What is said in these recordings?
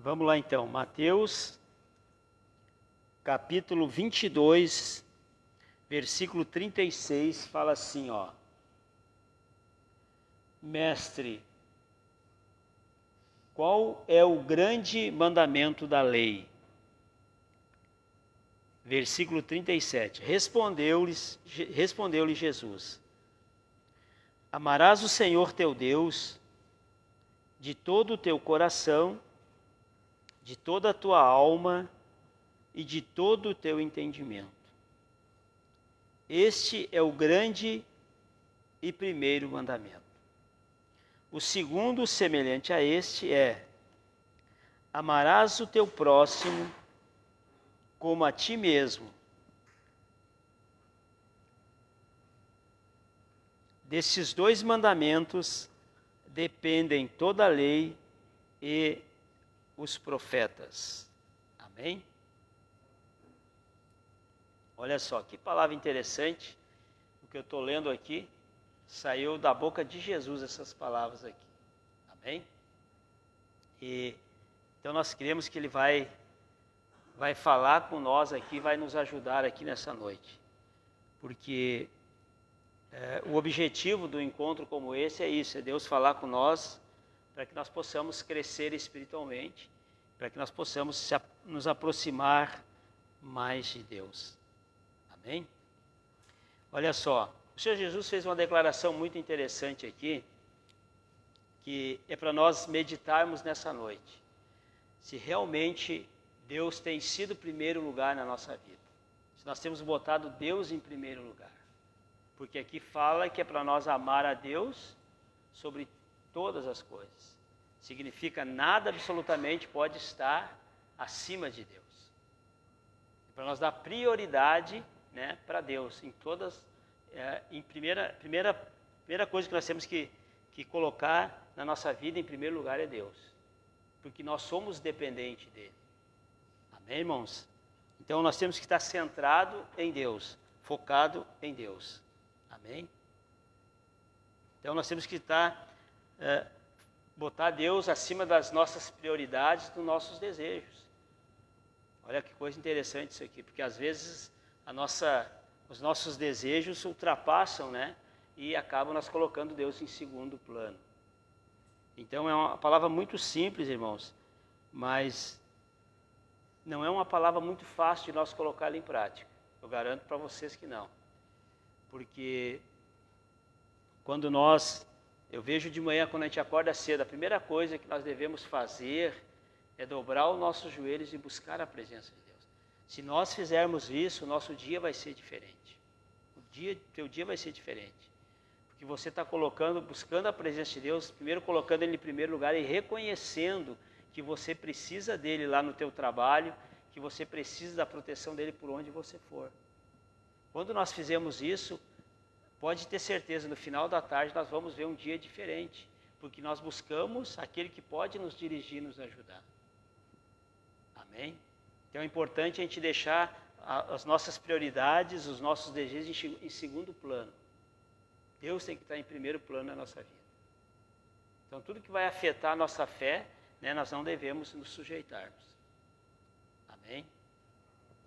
Vamos lá então, Mateus, capítulo 22, versículo 36, fala assim, ó. Mestre, qual é o grande mandamento da lei? Versículo 37, respondeu-lhe Jesus, amarás o Senhor teu Deus de todo o teu coração, de toda a tua alma e de todo o teu entendimento. Este é o grande e primeiro mandamento. O segundo, semelhante a este, é: amarás o teu próximo como a ti mesmo. Destes dois mandamentos dependem toda a lei e os profetas. Amém? Olha só, que palavra interessante. O que eu estou lendo aqui saiu da boca de Jesus, essas palavras aqui. Amém? E então nós cremos que Ele vai falar com nós aqui, vai nos ajudar aqui nessa noite. Porque o objetivo do encontro como esse é isso, é Deus falar com nós para que nós possamos crescer espiritualmente, para que nós possamos nos aproximar mais de Deus. Amém? Olha só, o Senhor Jesus fez uma declaração muito interessante aqui, que é para nós meditarmos nessa noite. Se realmente Deus tem sido o primeiro lugar na nossa vida. Se nós temos botado Deus em primeiro lugar. Porque aqui fala que é para nós amar a Deus sobre todas as coisas. Significa nada absolutamente pode estar acima de Deus. É para nós dar prioridade, né, para Deus em todas. Primeira coisa que nós temos que colocar na nossa vida em primeiro lugar é Deus. Porque nós somos dependentes dele. Amém, irmãos? Então nós temos que estar centrado em Deus, focado em Deus. Amém? Então nós temos que botar Deus acima das nossas prioridades, dos nossos desejos. Olha que coisa interessante isso aqui, porque às vezes os nossos desejos ultrapassam, né? E acabam nós colocando Deus em segundo plano. Então é uma palavra muito simples, irmãos, mas não é uma palavra muito fácil de nós colocá-la em prática. Eu garanto para vocês que não. Porque eu vejo de manhã, quando a gente acorda cedo, a primeira coisa que nós devemos fazer é dobrar os nossos joelhos e buscar a presença de Deus. Se nós fizermos isso, o nosso dia vai ser diferente. Teu dia vai ser diferente. Porque você está buscando a presença de Deus, primeiro colocando Ele em primeiro lugar e reconhecendo que você precisa dele lá no teu trabalho, que você precisa da proteção dele por onde você for. Quando nós fizemos isso, pode ter certeza, no final da tarde nós vamos ver um dia diferente, porque nós buscamos aquele que pode nos dirigir, nos ajudar. Amém? Então é importante a gente deixar as nossas prioridades, os nossos desejos em segundo plano. Deus tem que estar em primeiro plano na nossa vida. Então tudo que vai afetar a nossa fé, né, nós não devemos nos sujeitarmos. Amém?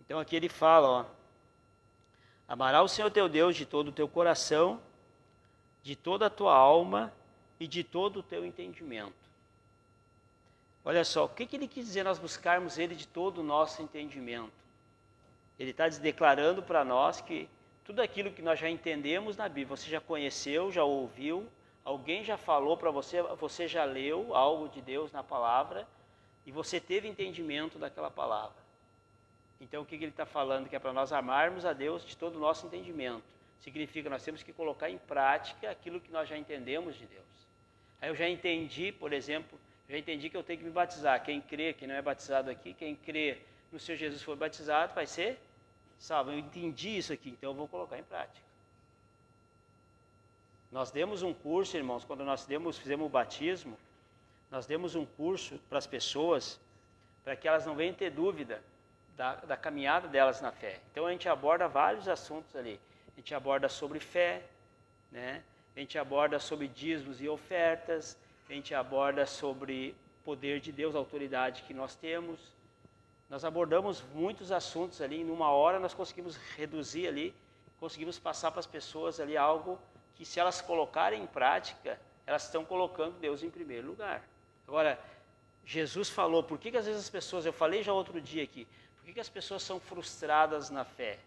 Então aqui ele fala, ó, amarás o Senhor teu Deus de todo o teu coração, de toda a tua alma e de todo o teu entendimento. Olha só, o que ele quis dizer nós buscarmos Ele de todo o nosso entendimento? Ele está declarando para nós que tudo aquilo que nós já entendemos na Bíblia, você já conheceu, já ouviu, alguém já falou para você, você já leu algo de Deus na palavra e você teve entendimento daquela palavra. Então o que ele está falando? Que é para nós amarmos a Deus de todo o nosso entendimento. Significa que nós temos que colocar em prática aquilo que nós já entendemos de Deus. Aí eu já entendi, por exemplo, que eu tenho que me batizar. Quem crê, quem não é batizado aqui, quem crê no Senhor Jesus for batizado, vai ser salvo. Eu entendi isso aqui, então eu vou colocar em prática. Nós demos um curso, irmãos, quando nós fizemos o batismo, nós demos um curso para as pessoas, para que elas não venham ter dúvida da caminhada delas na fé. Então a gente aborda vários assuntos ali. A gente aborda sobre fé, né? A gente aborda sobre dízimos e ofertas, a gente aborda sobre poder de Deus, a autoridade que nós temos. Nós abordamos muitos assuntos ali, em uma hora nós conseguimos reduzir ali, conseguimos passar para as pessoas ali algo que, se elas colocarem em prática, elas estão colocando Deus em primeiro lugar. Agora, Jesus falou, por que às vezes as pessoas, eu falei já outro dia aqui, por que as pessoas são frustradas na fé?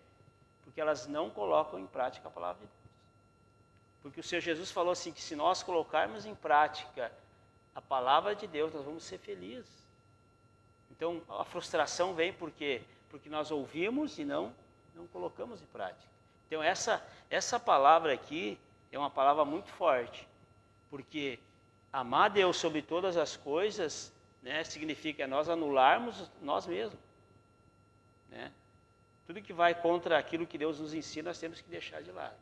Porque elas não colocam em prática a palavra de Deus. Porque o Senhor Jesus falou assim, que se nós colocarmos em prática a palavra de Deus, nós vamos ser felizes. Então, a frustração vem por quê? Porque nós ouvimos e não colocamos em prática. Então, essa palavra aqui é uma palavra muito forte, porque amar Deus sobre todas as coisas, né, significa nós anularmos nós mesmos. Né? Tudo que vai contra aquilo que Deus nos ensina, nós temos que deixar de lado.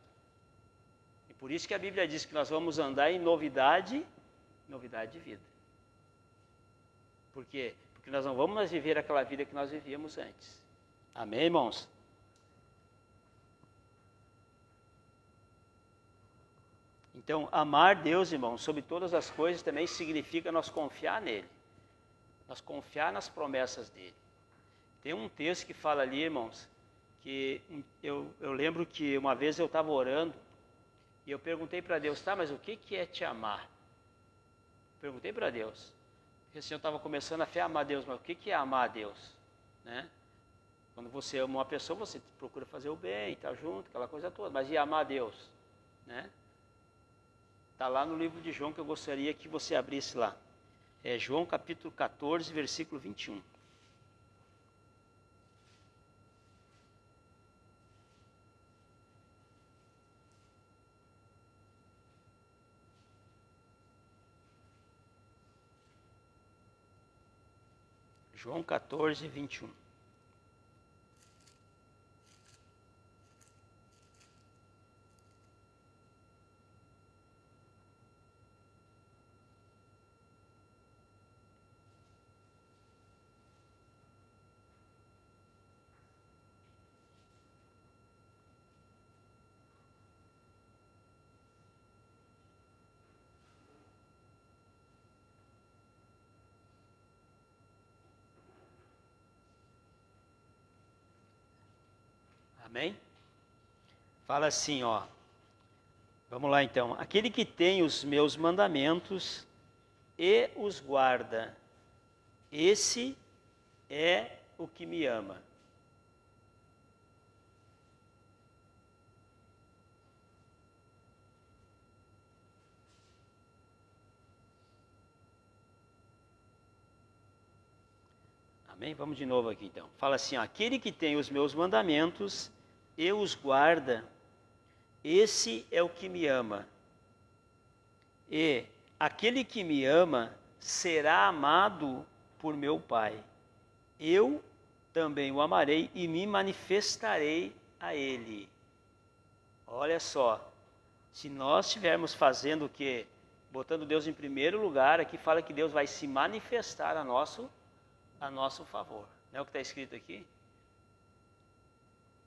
E por isso que a Bíblia diz que nós vamos andar em novidade de vida. Por quê? Porque nós não vamos mais viver aquela vida que nós vivíamos antes. Amém, irmãos? Então, amar Deus, irmãos, sobre todas as coisas também significa nós confiar nele. Nós confiar nas promessas dele. Tem um texto que fala ali, irmãos, que eu lembro que uma vez eu estava orando e eu perguntei para Deus, tá, mas o que é te amar? Perguntei para Deus. Porque assim, eu estava começando a fé a amar Deus, mas o que é amar a Deus? Né? Quando você ama uma pessoa, você procura fazer o bem, estar junto, aquela coisa toda. Mas e amar a Deus? Né? Está lá no livro de João, que eu gostaria que você abrisse lá. É João capítulo 14, versículo 21. João 14, 21. Amém? Fala assim, ó. Vamos lá então. Aquele que tem os meus mandamentos e os guarda, esse é o que me ama. Amém? Vamos de novo aqui então. Fala assim, ó, aquele que tem os meus mandamentos e os guarda, esse é o que me ama. E aquele que me ama será amado por meu Pai. Eu também o amarei e me manifestarei a ele. Olha só, se nós estivermos fazendo o quê? Botando Deus em primeiro lugar, aqui fala que Deus vai se manifestar a nosso favor. Não é o que está escrito aqui?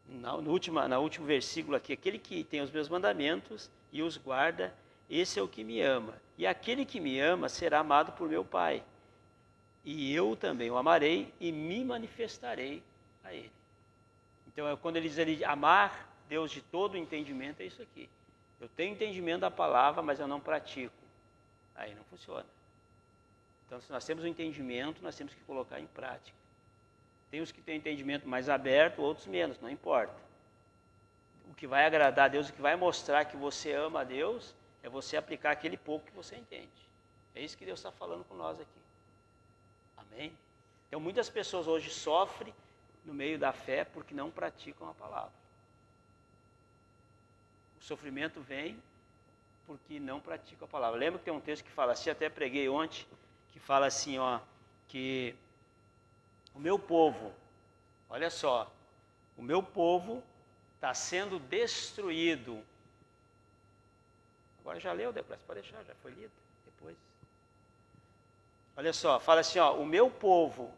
No último versículo aqui, aquele que tem os meus mandamentos e os guarda, esse é o que me ama. E aquele que me ama será amado por meu Pai. E eu também o amarei e me manifestarei a ele. Então, quando ele diz ali, amar Deus de todo o entendimento, é isso aqui. Eu tenho entendimento da palavra, mas eu não pratico. Aí não funciona. Então, se nós temos um entendimento, nós temos que colocar em prática. Tem os que têm entendimento mais aberto, outros menos, não importa. O que vai agradar a Deus, o que vai mostrar que você ama a Deus, é você aplicar aquele pouco que você entende. É isso que Deus está falando com nós aqui. Amém? Então, muitas pessoas hoje sofrem no meio da fé porque não praticam a palavra. O sofrimento vem porque não praticam a palavra. Lembra que tem um texto que fala assim, até preguei ontem, que fala assim, ó, que o meu povo, olha só, o meu povo está sendo destruído. Agora já leu, depois pode deixar, já foi lido depois. Olha só, fala assim, ó, o meu povo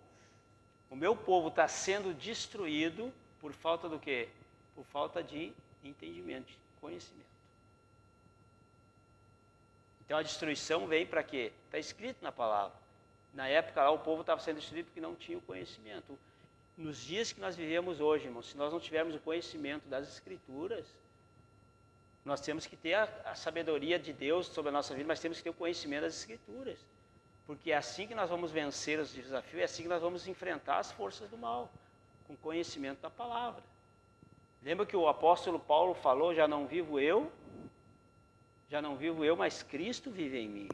está sendo destruído por falta do quê? Por falta de entendimento, de conhecimento. Então a destruição vem para quê? Está escrito na palavra. Na época lá o povo estava sendo destruído porque não tinha o conhecimento. Nos dias que nós vivemos hoje, irmãos, se nós não tivermos o conhecimento das Escrituras, nós temos que ter a sabedoria de Deus sobre a nossa vida, mas temos que ter o conhecimento das Escrituras. Porque é assim que nós vamos vencer os desafios, é assim que nós vamos enfrentar as forças do mal, com conhecimento da palavra. Lembra que o apóstolo Paulo falou, já não vivo eu, mas Cristo vive em mim.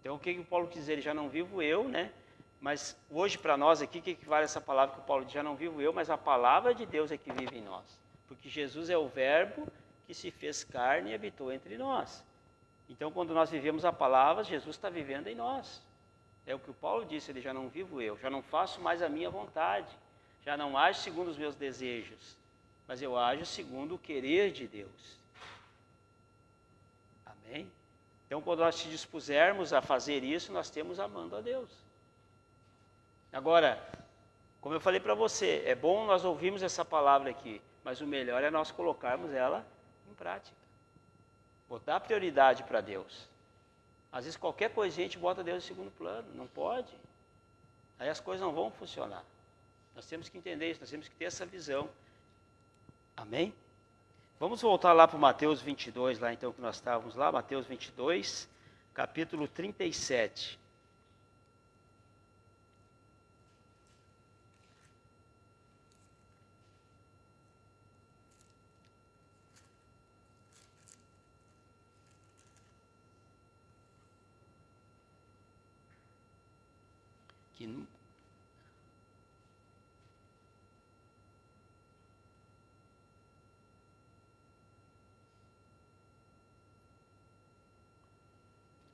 Então o que o Paulo quis dizer? Ele já não vivo eu, né? Mas hoje para nós aqui, o que vale essa palavra que o Paulo diz? Já não vivo eu, mas a palavra de Deus é que vive em nós. Porque Jesus é o verbo que se fez carne e habitou entre nós. Então quando nós vivemos a palavra, Jesus está vivendo em nós. É o que o Paulo disse, ele já não vivo eu, já não faço mais a minha vontade, já não ajo segundo os meus desejos, mas eu ajo segundo o querer de Deus. Amém? Então quando nós te dispusermos a fazer isso, nós temos amando a Deus. Agora, como eu falei para você, é bom nós ouvirmos essa palavra aqui, mas o melhor é nós colocarmos ela em prática. Botar prioridade para Deus. Às vezes qualquer coisa a gente bota Deus em segundo plano, não pode. Aí as coisas não vão funcionar. Nós temos que entender isso, nós temos que ter essa visão. Amém? Vamos voltar lá para o Mateus 22, lá então que nós estávamos lá, Mateus 22, capítulo 37.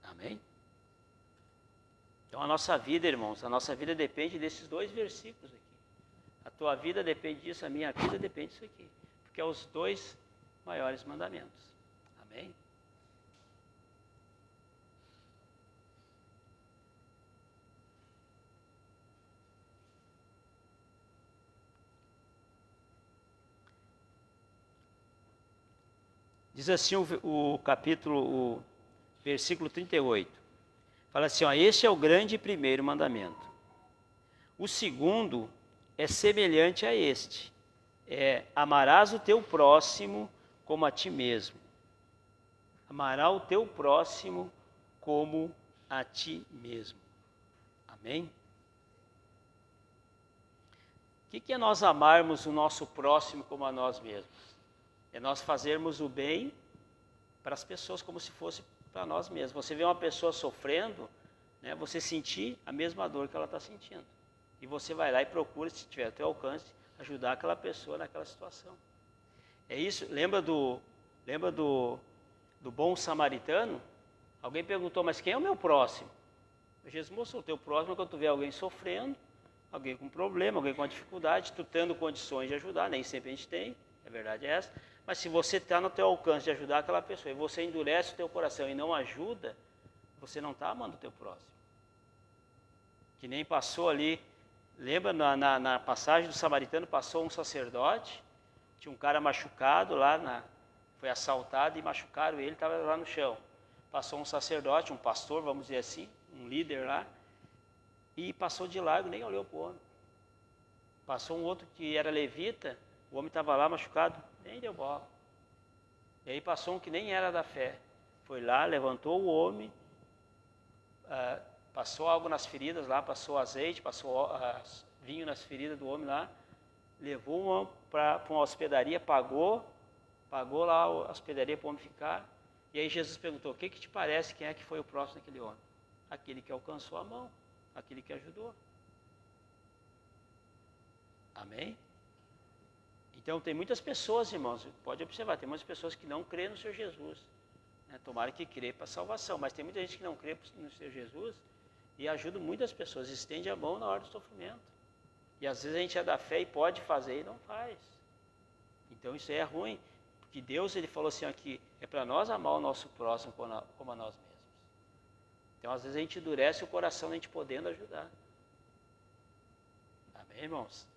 Amém? Então a nossa vida, irmãos, a nossa vida depende desses dois versículos aqui. A tua vida depende disso, a minha vida depende disso aqui. Porque é os dois maiores mandamentos. Amém? Diz assim o versículo 38. Fala assim, ó, este é o grande e primeiro mandamento. O segundo é semelhante a este. Amarás o teu próximo como a ti mesmo. Amarás o teu próximo como a ti mesmo. Amém? O que é nós amarmos o nosso próximo como a nós mesmos? É nós fazermos o bem para as pessoas como se fosse para nós mesmos. Você vê uma pessoa sofrendo, né, você sentir a mesma dor que ela está sentindo. E você vai lá e procura, se tiver ao teu alcance, ajudar aquela pessoa naquela situação. É isso, lembra do bom samaritano? Alguém perguntou, mas quem é o meu próximo? Jesus mostrou, o teu próximo é quando tu vê alguém sofrendo, alguém com problema, alguém com uma dificuldade, tu tendo condições de ajudar, nem sempre a gente tem, a verdade é essa. Mas se você está no teu alcance de ajudar aquela pessoa e você endurece o teu coração e não ajuda, você não está amando o teu próximo. Que nem passou ali, lembra na passagem do samaritano, passou um sacerdote, tinha um cara machucado lá, foi assaltado e machucaram ele, estava lá no chão. Passou um sacerdote, um pastor, vamos dizer assim, um líder lá, e passou de largo, nem olhou para o homem. Passou um outro que era levita, o homem estava lá machucado, nem deu bola. E aí passou um que nem era da fé. Foi lá, levantou o homem, passou algo nas feridas lá, passou azeite, passou vinho nas feridas do homem lá, levou para uma hospedaria, pagou lá a hospedaria para o homem ficar. E aí Jesus perguntou, o que te parece, quem é que foi o próximo daquele homem? Aquele que alcançou a mão, aquele que ajudou. Amém? Então tem muitas pessoas, irmãos, pode observar, tem muitas pessoas que não crêem no Senhor Jesus. Né? Tomara que crê para a salvação, mas tem muita gente que não crê no Senhor Jesus e ajuda muitas pessoas, estende a mão na hora do sofrimento. E às vezes a gente é da fé e pode fazer e não faz. Então isso aí é ruim, porque Deus ele falou assim aqui, é para nós amar o nosso próximo como a nós mesmos. Então às vezes a gente endurece o coração da gente podendo ajudar. Amém, irmãos?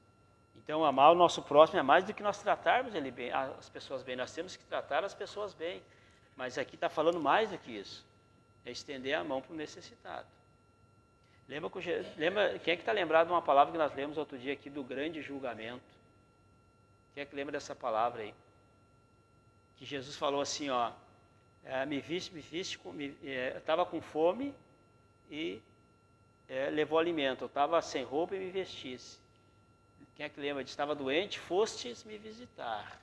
Então, amar o nosso próximo é mais do que nós tratarmos ele bem, as pessoas bem. Nós temos que tratar as pessoas bem. Mas aqui está falando mais do que isso. É estender a mão para o necessitado. Lembra quem é que está lembrado de uma palavra que nós lemos outro dia aqui, do grande julgamento? Quem é que lembra dessa palavra aí? Que Jesus falou assim, ó, eu estava com fome e levou alimento, eu estava sem roupa e me vestisse. Quem é que lembra? Estava doente, fostes me visitar.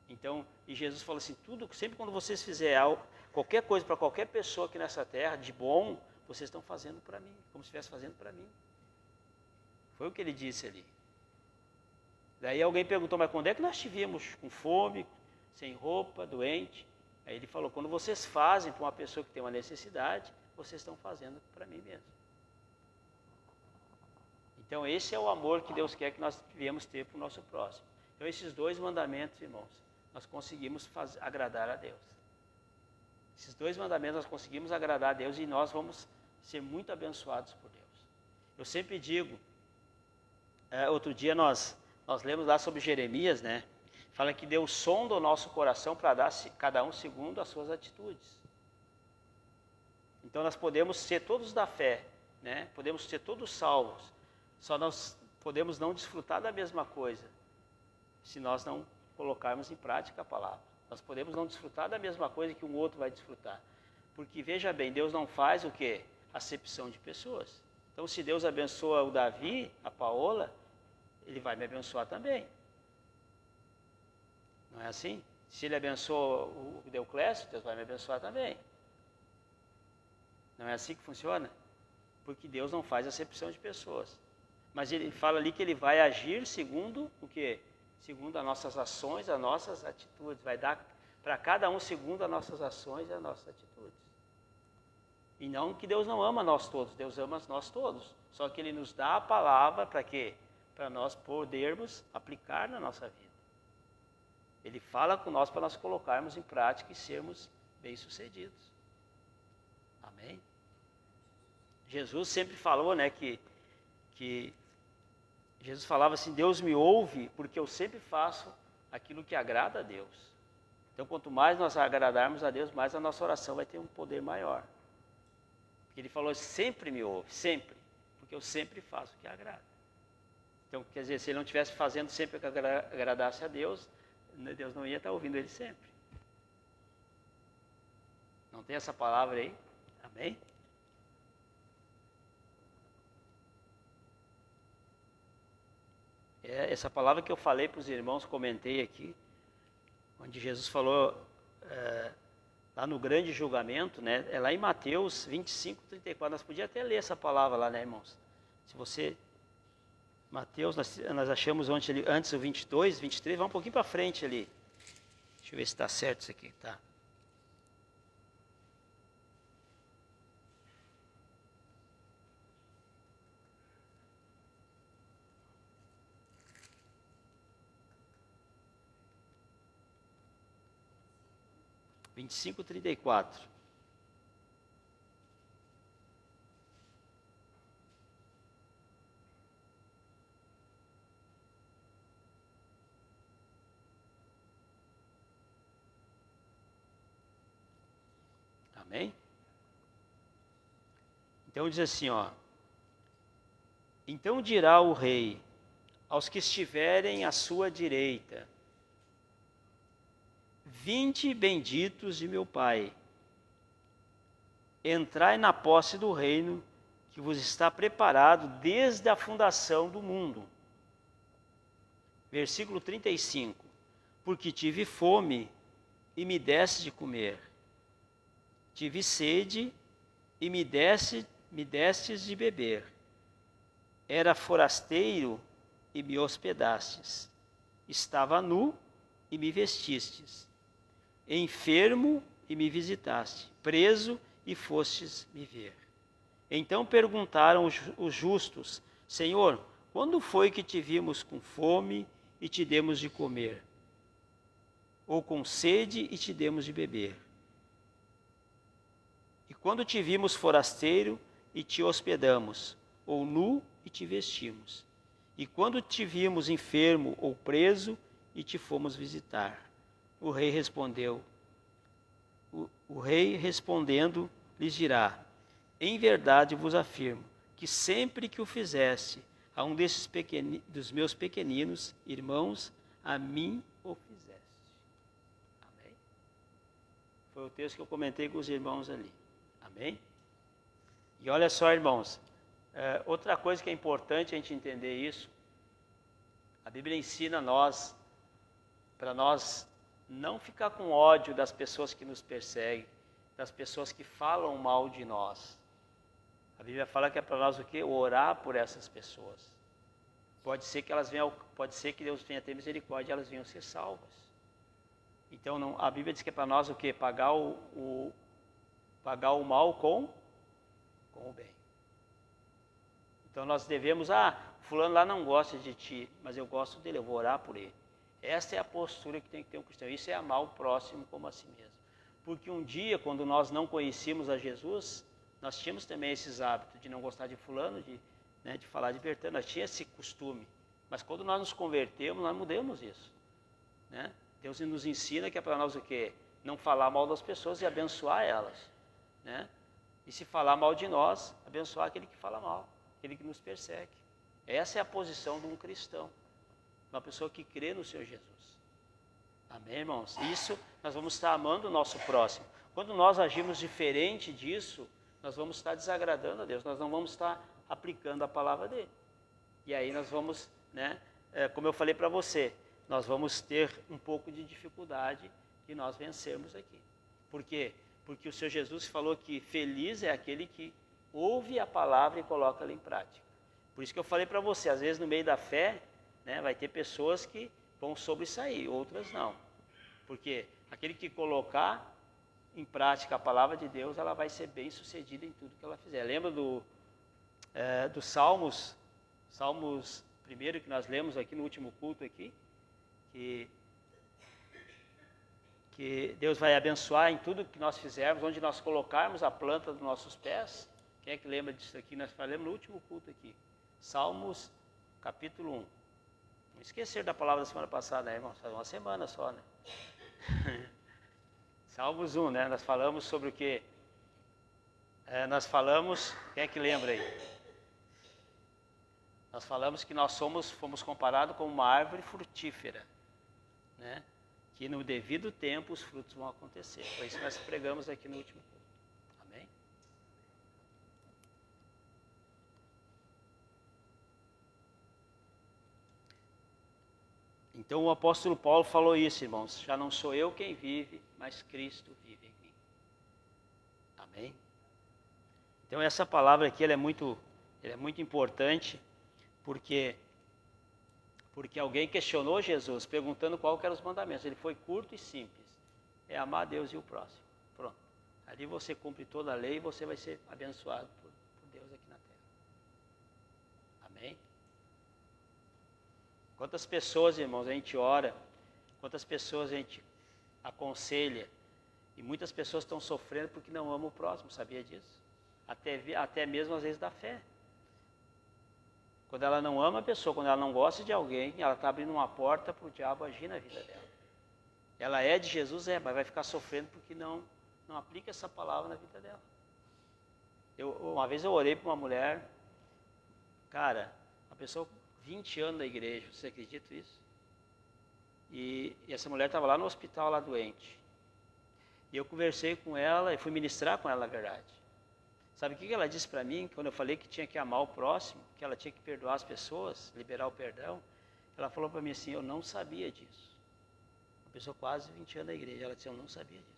Então, e Jesus falou assim, sempre quando vocês fizerem qualquer coisa para qualquer pessoa aqui nessa terra, de bom, vocês estão fazendo para mim, como se estivesse fazendo para mim. Foi o que ele disse ali. Daí alguém perguntou, mas quando é que nós estivemos com fome, sem roupa, doente? Aí ele falou, quando vocês fazem para uma pessoa que tem uma necessidade, vocês estão fazendo para mim mesmo. Então esse é o amor que Deus quer que nós viemos ter para o nosso próximo. Então esses 2 mandamentos, irmãos, nós conseguimos agradar a Deus. Esses 2 mandamentos nós conseguimos agradar a Deus e nós vamos ser muito abençoados por Deus. Eu sempre digo, outro dia nós lemos lá sobre Jeremias, né? Fala que Deus sonda o nosso coração para dar cada um segundo as suas atitudes. Então nós podemos ser todos da fé, né? Podemos ser todos salvos, só nós podemos não desfrutar da mesma coisa se nós não colocarmos em prática a palavra. Nós podemos não desfrutar da mesma coisa que um outro vai desfrutar. Porque, veja bem, Deus não faz o quê? Acepção de pessoas. Então, se Deus abençoa o Davi, a Paola, Ele vai me abençoar também. Não é assim? Se Ele abençoa o Deoclésio, Deus vai me abençoar também. Não é assim que funciona? Porque Deus não faz acepção de pessoas. Mas Ele fala ali que Ele vai agir segundo o quê? Segundo as nossas ações, as nossas atitudes. Vai dar para cada um segundo as nossas ações e as nossas atitudes. E não que Deus não ama nós todos, Deus ama nós todos. Só que Ele nos dá a palavra para quê? Para nós podermos aplicar na nossa vida. Ele fala com nós para nós colocarmos em prática e sermos bem-sucedidos. Amém? Jesus sempre falou, né, que Jesus falava assim, Deus me ouve porque eu sempre faço aquilo que agrada a Deus. Então, quanto mais nós agradarmos a Deus, mais a nossa oração vai ter um poder maior. Ele falou, sempre me ouve, sempre, porque eu sempre faço o que agrada. Então, quer dizer, se ele não estivesse fazendo sempre o que agradasse a Deus, Deus não ia estar ouvindo ele sempre. Não tem essa palavra aí? Amém? Essa palavra que eu falei para os irmãos, comentei aqui, onde Jesus falou lá no grande julgamento, né? É lá em Mateus 25, 34. Nós podíamos até ler essa palavra lá, né, irmãos? Se você... Mateus, nós achamos antes o 22, 23, vamos um pouquinho para frente ali. Deixa eu ver se está certo isso aqui, tá? Vinte e cinco, 34. Amém? Então diz assim, ó. Então dirá o rei aos que estiverem à sua direita: vinde benditos de meu Pai, entrai na posse do reino que vos está preparado desde a fundação do mundo. Versículo 35. Porque tive fome e me deste de comer. Tive sede e me destes de beber. Era forasteiro e me hospedastes. Estava nu e me vestistes. Enfermo e me visitaste. Preso e fostes me ver. Então perguntaram os justos: Senhor, quando foi que te vimos com fome e te demos de comer? Ou com sede e te demos de beber? E quando te vimos forasteiro e te hospedamos? Ou nu e te vestimos? E quando te vimos enfermo ou preso e te fomos visitar? O rei respondeu, o rei respondendo lhes dirá: Em verdade vos afirmo que sempre que o fizeste a um dos meus pequeninos irmãos, a mim o fizeste. Amém? Foi o texto que eu comentei com os irmãos ali. Amém? E olha só, irmãos, outra coisa que é importante a gente entender isso, a Bíblia ensina para nós não ficar com ódio das pessoas que nos perseguem, das pessoas que falam mal de nós. A Bíblia fala que é para nós o quê? Orar por essas pessoas. Pode ser que Deus venha ter misericórdia e elas venham ser salvas. Então a Bíblia diz que é para nós o quê? Pagar o mal com o bem. Então nós devemos, fulano lá não gosta de ti, mas eu gosto dele, eu vou orar por ele. Essa é a postura que tem que ter um cristão. Isso é amar o próximo como a si mesmo. Porque um dia, quando nós não conhecíamos a Jesus, nós tínhamos também esses hábitos de não gostar de fulano, de falar de Bertano, nós tínhamos esse costume. Mas quando nós nos convertemos, nós mudamos isso. Né? Deus nos ensina que é para nós o quê? Não falar mal das pessoas e abençoar elas. Né? E se falar mal de nós, abençoar aquele que fala mal, aquele que nos persegue. Essa é a posição de um cristão, uma pessoa que crê no Senhor Jesus. Amém, irmãos? Isso, nós vamos estar amando o nosso próximo. Quando nós agimos diferente disso, nós vamos estar desagradando a Deus, nós não vamos estar aplicando a palavra dele. E aí nós vamos, como eu falei para você, nós vamos ter um pouco de dificuldade de nós vencermos aqui. Por quê? Porque o Senhor Jesus falou que feliz é aquele que ouve a palavra e coloca ela em prática. Por isso que eu falei para você, às vezes no meio da fé, vai ter pessoas que vão sobressair, outras não. Porque aquele que colocar em prática a palavra de Deus, ela vai ser bem sucedida em tudo que ela fizer. Lembra do Salmos 1 que nós lemos aqui no último culto aqui? Que Deus vai abençoar em tudo que nós fizermos, onde nós colocarmos a planta dos nossos pés. Quem é que lembra disso aqui? Nós falamos no último culto aqui. Salmos, capítulo 1. Não esquecer da palavra da semana passada, né, irmãos? Faz uma semana só, né? Salmos 1, né? Nós falamos sobre o quê? Nós falamos, quem é que lembra aí? Nós falamos que nós fomos comparados com uma árvore frutífera, né? Que no devido tempo os frutos vão acontecer. Foi isso que nós pregamos aqui no último culto. Amém? Então o apóstolo Paulo falou isso, irmãos. Já não sou eu quem vive, mas Cristo vive em mim. Amém? Então essa palavra aqui ela é muito importante, porque alguém questionou Jesus, perguntando qual que eram os mandamentos. Ele foi curto e simples. É amar a Deus e o próximo. Pronto. Ali você cumpre toda a lei e você vai ser abençoado por Deus aqui na terra. Amém? Quantas pessoas, irmãos, a gente ora, quantas pessoas a gente aconselha, e muitas pessoas estão sofrendo porque não amam o próximo, sabia disso? Até mesmo às vezes da fé. Quando ela não ama a pessoa, quando ela não gosta de alguém, ela está abrindo uma porta para o diabo agir na vida dela. Ela é de Jesus, mas vai ficar sofrendo porque não aplica essa palavra na vida dela. Uma vez eu orei para uma mulher, cara, uma pessoa com 20 anos da igreja, você acredita nisso? E essa mulher estava lá no hospital, lá doente. E eu conversei com ela e fui ministrar com ela, na verdade. Sabe o que ela disse para mim, quando eu falei que tinha que amar o próximo, que ela tinha que perdoar as pessoas, liberar o perdão? Ela falou para mim assim, eu não sabia disso. Uma pessoa quase 20 anos da igreja, ela disse, eu não sabia disso.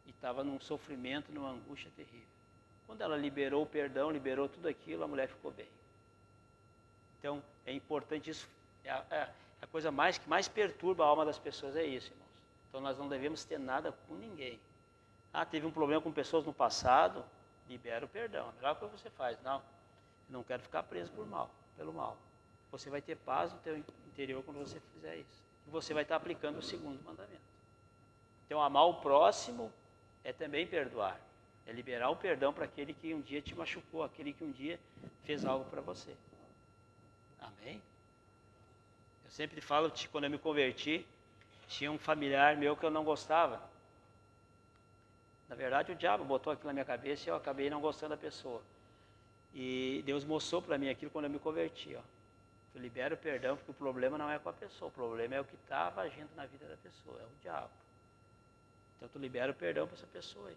E estava num sofrimento, numa angústia terrível. Quando ela liberou o perdão, liberou tudo aquilo, a mulher ficou bem. Então, é importante isso. A coisa que mais perturba a alma das pessoas é isso, irmãos. Então, nós não devemos ter nada com ninguém. Teve um problema com pessoas no passado, libera o perdão. A melhor coisa que você faz, não quero ficar preso pelo mal. Você vai ter paz no teu interior quando você fizer isso. E você vai estar aplicando o segundo mandamento. Então, amar o próximo é também perdoar. É liberar o perdão para aquele que um dia te machucou, aquele que um dia fez algo para você. Amém? Eu sempre falo, quando eu me converti, tinha um familiar meu que eu não gostava. Na verdade, o diabo botou aquilo na minha cabeça e eu acabei não gostando da pessoa. E Deus mostrou para mim aquilo quando eu me converti, ó. Tu libera o perdão, porque o problema não é com a pessoa, o problema é o que estava agindo na vida da pessoa, é o diabo. Então tu libera o perdão para essa pessoa aí.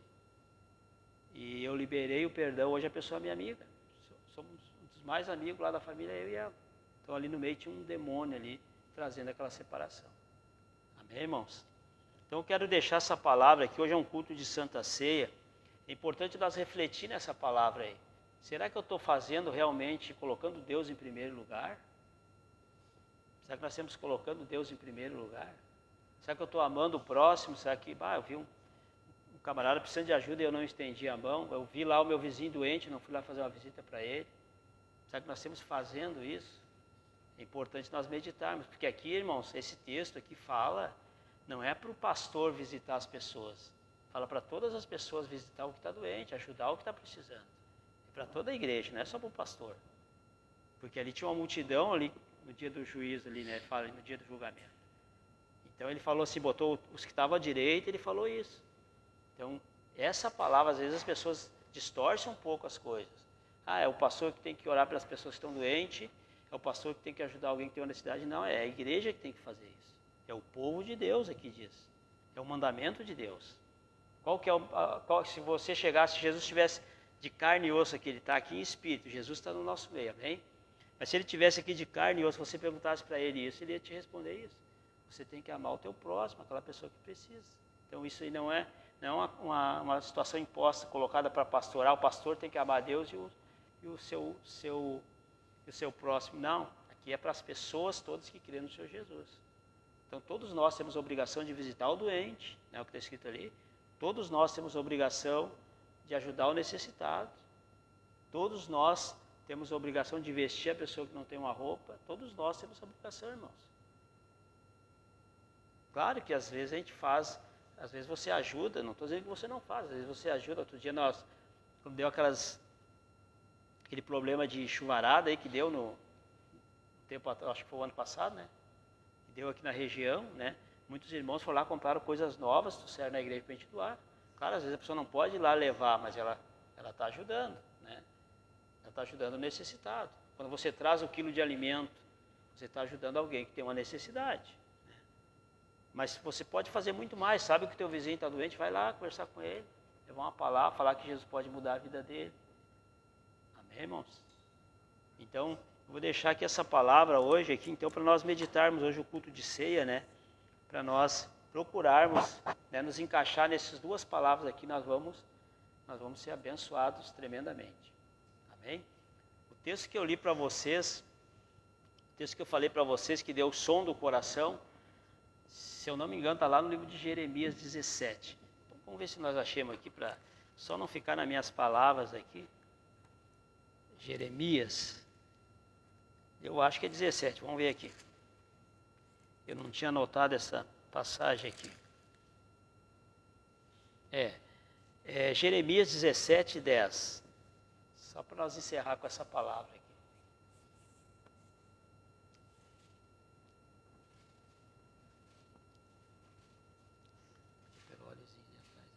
E eu liberei o perdão, hoje a pessoa é minha amiga. Somos um dos mais amigos lá da família, eu e ela. Então ali no meio tinha um demônio ali, trazendo aquela separação. Amém, irmãos? Então eu quero deixar essa palavra aqui, hoje é um culto de Santa Ceia. É importante nós refletir nessa palavra aí. Será que eu estou fazendo realmente, colocando Deus em primeiro lugar? Será que nós estamos colocando Deus em primeiro lugar? Será que eu estou amando o próximo? Será que, eu vi um camarada precisando de ajuda e eu não estendi a mão? Eu vi lá o meu vizinho doente, não fui lá fazer uma visita para ele. Será que nós estamos fazendo isso? É importante nós meditarmos, porque aqui, irmãos, esse texto aqui fala, não é para o pastor visitar as pessoas, fala para todas as pessoas visitar o que está doente, ajudar o que está precisando. É para toda a igreja, não é só para o pastor. Porque ali tinha uma multidão ali no dia do juízo, ali, né? Fala no dia do julgamento. Então ele falou assim, botou os que estavam à direita, ele falou isso. Então, essa palavra, às vezes as pessoas distorcem um pouco as coisas. É o pastor que tem que orar pelas pessoas que estão doentes, é o pastor que tem que ajudar alguém que tem uma necessidade. Não, é a igreja que tem que fazer isso. É o povo de Deus aqui diz. É o mandamento de Deus. Qual que é se você chegasse, se Jesus estivesse de carne e osso aqui, ele está aqui em espírito, Jesus está no nosso meio, amém? Mas se ele estivesse aqui de carne e osso, você perguntasse para ele isso, ele ia te responder isso. Você tem que amar o teu próximo, aquela pessoa que precisa. Então isso aí não é uma situação imposta, colocada para pastorar, o pastor tem que amar a Deus e o seu próximo. Não, aqui é para as pessoas todas que creem no Senhor Jesus. Então todos nós temos a obrigação de visitar o doente, né, o que está escrito ali. Todos nós temos a obrigação de ajudar o necessitado. Todos nós temos a obrigação de vestir a pessoa que não tem uma roupa. Todos nós temos a obrigação, irmãos. Claro que às vezes a gente faz, às vezes você ajuda, não estou dizendo que você não faz, às vezes você ajuda. Outro dia quando deu aquele problema de chuvarada aí que deu no tempo, acho que foi o ano passado, né? Que deu aqui na região, né? Muitos irmãos foram lá, compraram coisas novas, trouxeram na igreja para a gente doar. Claro, às vezes a pessoa não pode ir lá levar, mas ela está ajudando, né? Ela está ajudando o necessitado. Quando você traz um quilo de alimento, você está ajudando alguém que tem uma necessidade. Né? Mas você pode fazer muito mais. Sabe que o teu vizinho está doente, vai lá conversar com ele, levar uma palavra, falar que Jesus pode mudar a vida dele. Amém, irmãos? Então, eu vou deixar aqui essa palavra hoje, aqui, então, para nós meditarmos hoje o culto de ceia, né? Para nós procurarmos, né, nos encaixar nessas duas palavras aqui, nós vamos ser abençoados tremendamente. Amém? O texto que eu li para vocês, o texto que eu falei para vocês, que deu o som do coração, se eu não me engano, está lá no livro de Jeremias 17. Então, vamos ver se nós achamos aqui, para só não ficar nas minhas palavras aqui. Jeremias, eu acho que é 17, vamos ver aqui. Eu não tinha anotado essa passagem aqui. Jeremias 17, 10. Só para nós encerrar com essa palavra aqui. Vou pegar o olhozinho ali atrás.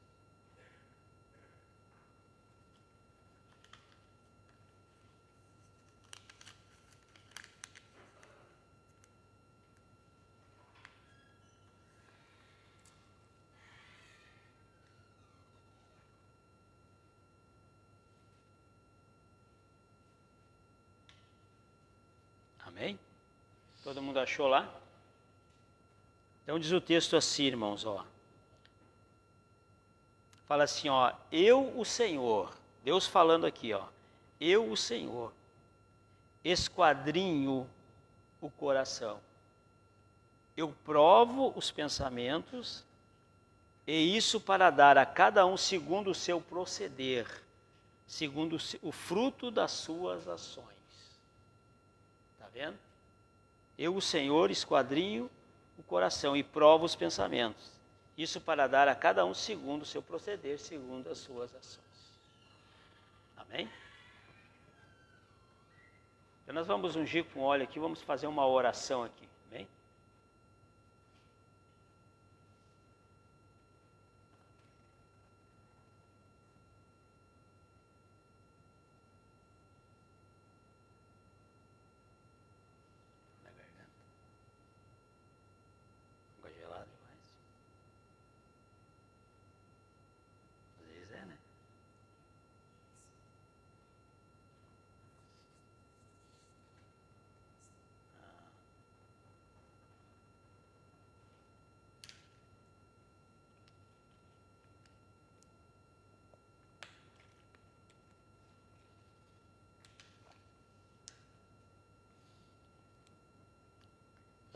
Amém? Todo mundo achou lá? Então diz o texto assim, irmãos, ó. Fala assim, ó, eu, o Senhor, Deus falando aqui, ó, eu, o Senhor, esquadrinho o coração. Eu provo os pensamentos, e isso para dar a cada um segundo o seu proceder, segundo o fruto das suas ações. Está vendo? Eu, o Senhor, esquadrinho o coração e provo os pensamentos. Isso para dar a cada um segundo o seu proceder, segundo as suas ações. Amém? Então nós vamos ungir com óleo aqui, vamos fazer uma oração aqui. Amém?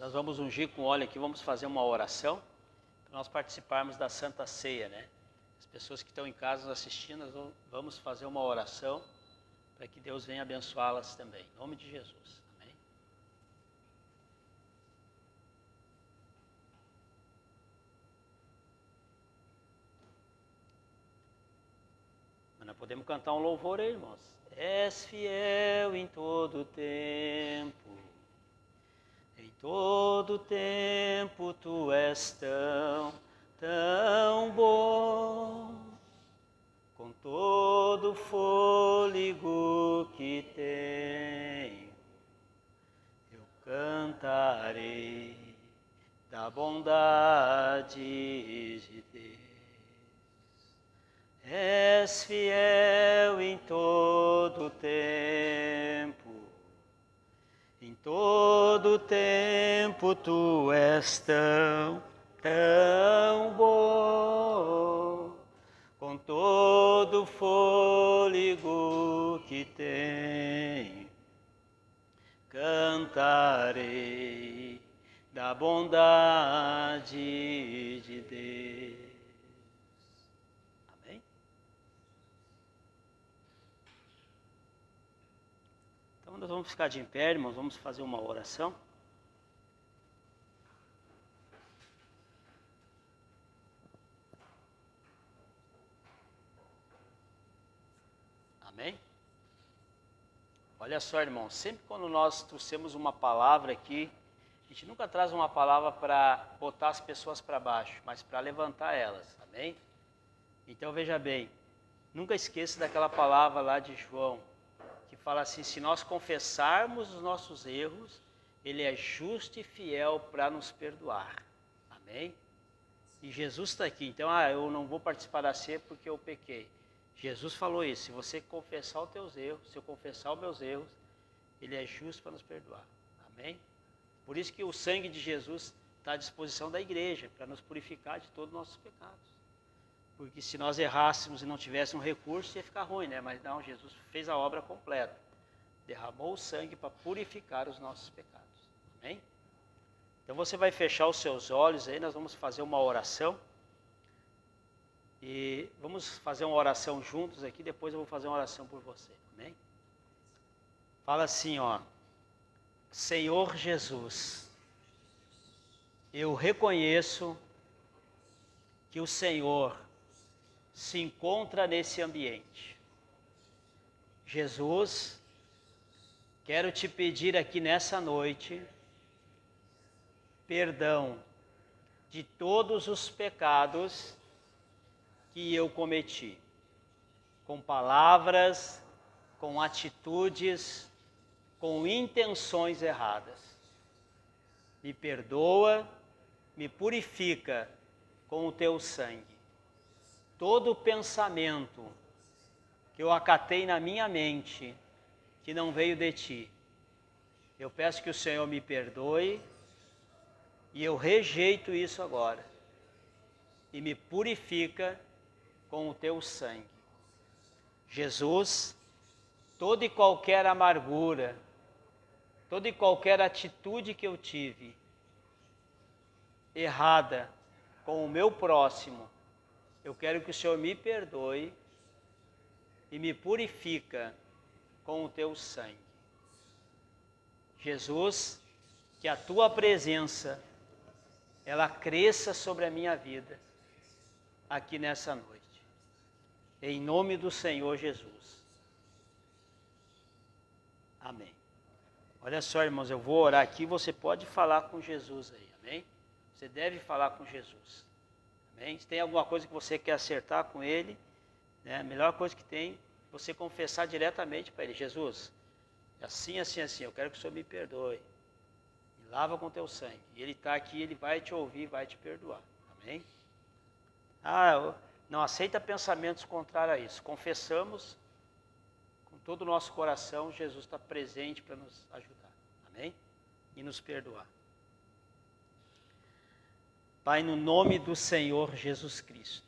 Nós vamos ungir com óleo aqui, vamos fazer uma oração para nós participarmos da Santa Ceia, né? As pessoas que estão em casa nos assistindo, nós vamos fazer uma oração para que Deus venha abençoá-las também. Em nome de Jesus. Amém? Mas nós podemos cantar um louvor aí, irmãos. És fiel em todo tempo. Em todo tempo tu és tão bom, com todo fôlego que tenho, eu cantarei da bondade de Deus. És fiel em todo tempo. Em todo tempo tu és tão bom, com todo fôlego que tenho, cantarei da bondade de Deus. Amém? Então nós vamos ficar de pé, irmãos, vamos fazer uma oração. Amém? Olha só, irmão, sempre quando nós trouxemos uma palavra aqui, a gente nunca traz uma palavra para botar as pessoas para baixo, mas para levantar elas, amém? Então veja bem, nunca esqueça daquela palavra lá de João, que fala assim, se nós confessarmos os nossos erros, Ele é justo e fiel para nos perdoar, amém? E Jesus está aqui, então, eu não vou participar da ceia porque eu pequei. Jesus falou isso, se você confessar os teus erros, se eu confessar os meus erros, Ele é justo para nos perdoar, amém? Por isso que o sangue de Jesus está à disposição da igreja, para nos purificar de todos os nossos pecados. Porque se nós errássemos e não tivéssemos recurso, ia ficar ruim, né? Mas não, Jesus fez a obra completa, derramou o sangue para purificar os nossos pecados, amém? Então você vai fechar os seus olhos aí, nós vamos fazer uma oração. E vamos fazer uma oração juntos aqui, depois eu vou fazer uma oração por você, amém? Fala assim, ó. Senhor Jesus, eu reconheço que o Senhor se encontra nesse ambiente. Jesus, quero te pedir aqui nessa noite, perdão de todos os pecados que eu cometi, com palavras, com atitudes, com intenções erradas. Me perdoa, me purifica com o teu sangue. Todo pensamento que eu acatei na minha mente, que não veio de ti, eu peço que o Senhor me perdoe e eu rejeito isso agora. E me purifica com o teu sangue. Jesus, toda e qualquer amargura, toda e qualquer atitude que eu tive errada com o meu próximo, eu quero que o Senhor me perdoe e me purifica com o teu sangue. Jesus, que a tua presença, ela cresça sobre a minha vida aqui nessa noite. Em nome do Senhor Jesus. Amém. Olha só, irmãos, eu vou orar aqui, você pode falar com Jesus aí, amém? Você deve falar com Jesus, amém? Se tem alguma coisa que você quer acertar com Ele, né, a melhor coisa que tem, você confessar diretamente para Ele. Jesus, assim, assim, assim, eu quero que o Senhor me perdoe. Me lava com teu sangue. E Ele está aqui, Ele vai te ouvir, vai te perdoar, amém? Não aceita pensamentos contrários a isso. Confessamos com todo o nosso coração, Jesus está presente para nos ajudar, amém? E nos perdoar. Pai, no nome do Senhor Jesus Cristo,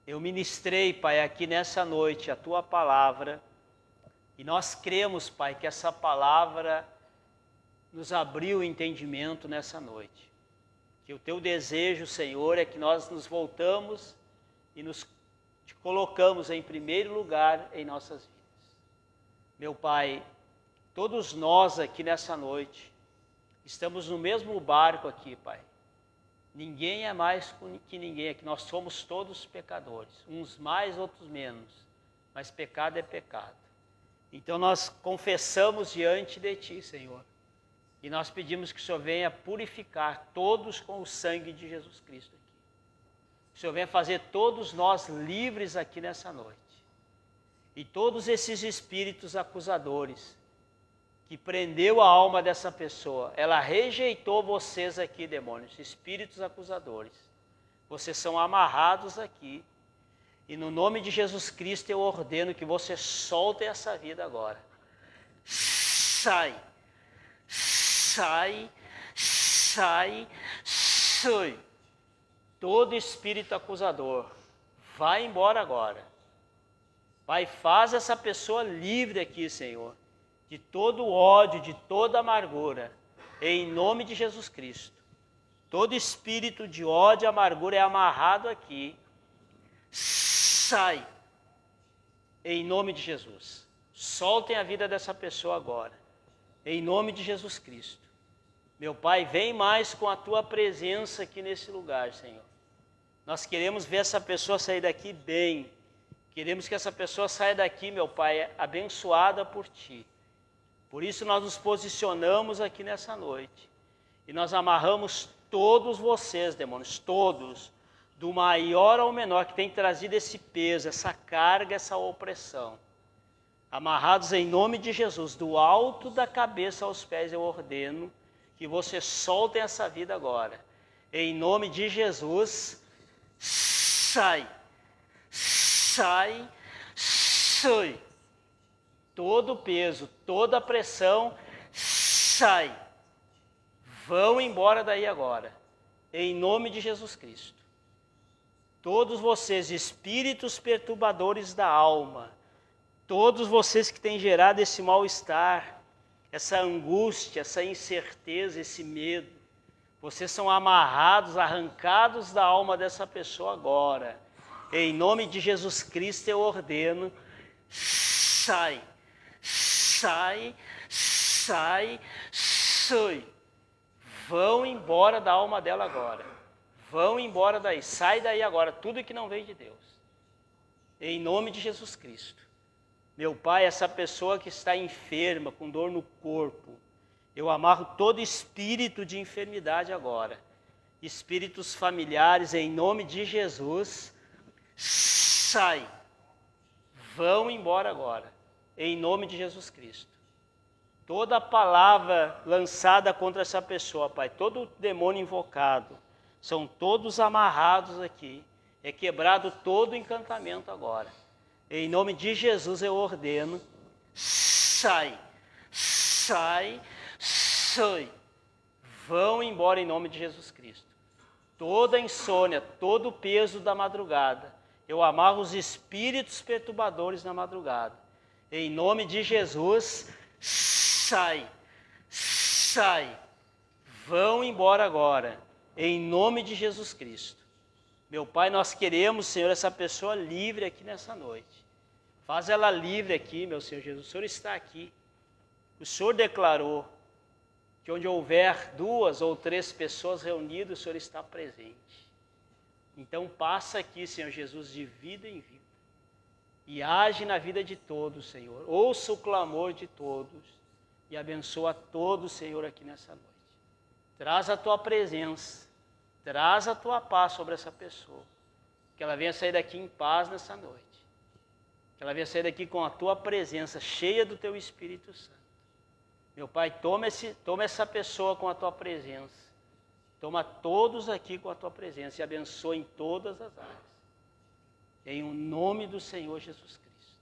eu ministrei, Pai, aqui nessa noite a Tua palavra, e nós cremos, Pai, que essa palavra, nos abrir o entendimento nessa noite. Que o teu desejo, Senhor, é que nós nos voltamos e nos te colocamos em primeiro lugar em nossas vidas. Meu Pai, todos nós aqui nessa noite, estamos no mesmo barco aqui, Pai. Ninguém é mais que ninguém aqui, nós somos todos pecadores, uns mais, outros menos, mas pecado é pecado. Então nós confessamos diante de Ti, Senhor, e nós pedimos que o Senhor venha purificar todos com o sangue de Jesus Cristo aqui. Que o Senhor venha fazer todos nós livres aqui nessa noite. E todos esses espíritos acusadores que prendeu a alma dessa pessoa, ela rejeitou vocês aqui, demônios, espíritos acusadores. Vocês são amarrados aqui. E no nome de Jesus Cristo eu ordeno que vocês soltem essa vida agora. Sai, sai, sai, sai. Todo espírito acusador, vai embora agora. Pai, faz essa pessoa livre aqui, Senhor, de todo ódio, de toda amargura, em nome de Jesus Cristo. Todo espírito de ódio e amargura é amarrado aqui. Sai, em nome de Jesus. Soltem a vida dessa pessoa agora, em nome de Jesus Cristo. Meu Pai, vem mais com a Tua presença aqui nesse lugar, Senhor. Nós queremos ver essa pessoa sair daqui bem. Queremos que essa pessoa saia daqui, meu Pai, abençoada por Ti. Por isso nós nos posicionamos aqui nessa noite. E nós amarramos todos vocês, demônios, todos, do maior ao menor, que tem trazido esse peso, essa carga, essa opressão. Amarrados em nome de Jesus, do alto da cabeça aos pés, eu ordeno que vocês soltem essa vida agora. Em nome de Jesus, sai, sai, sai. Todo o peso, toda a pressão, sai. Vão embora daí agora, em nome de Jesus Cristo. Todos vocês, espíritos perturbadores da alma, todos vocês que têm gerado esse mal-estar, essa angústia, essa incerteza, esse medo, vocês são amarrados, arrancados da alma dessa pessoa agora. Em nome de Jesus Cristo eu ordeno, sai, sai, sai, sai. Vão embora da alma dela agora. Vão embora daí. Sai daí agora. Tudo que não vem de Deus. Em nome de Jesus Cristo. Meu Pai, essa pessoa que está enferma, com dor no corpo, eu amarro todo espírito de enfermidade agora. Espíritos familiares, em nome de Jesus. Sai. Vão embora agora. Em nome de Jesus Cristo. Toda palavra lançada contra essa pessoa, Pai, todo demônio invocado, são todos amarrados aqui. É quebrado todo encantamento agora. Em nome de Jesus eu ordeno, sai, sai, sai. Vão embora em nome de Jesus Cristo. Toda insônia, todo o peso da madrugada, eu amarro os espíritos perturbadores na madrugada. Em nome de Jesus, sai, sai, vão embora agora, em nome de Jesus Cristo. Meu Pai, nós queremos, Senhor, essa pessoa livre aqui nessa noite. Faz ela livre aqui, meu Senhor Jesus. O Senhor está aqui. O Senhor declarou que onde houver 2 ou 3 pessoas reunidas, o Senhor está presente. Então passa aqui, Senhor Jesus, de vida em vida. E age na vida de todos, Senhor. Ouça o clamor de todos. E abençoa todos, Senhor, aqui nessa noite. Traz a Tua presença. Traz a Tua paz sobre essa pessoa. Que ela venha sair daqui em paz nessa noite. Que ela venha sair daqui com a Tua presença, cheia do Teu Espírito Santo. Meu Pai, toma essa pessoa com a Tua presença. Toma todos aqui com a Tua presença e abençoa em todas as áreas. Em o nome do Senhor Jesus Cristo.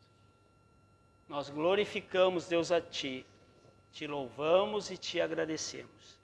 Nós glorificamos, Deus, a Ti. Te louvamos e Te agradecemos.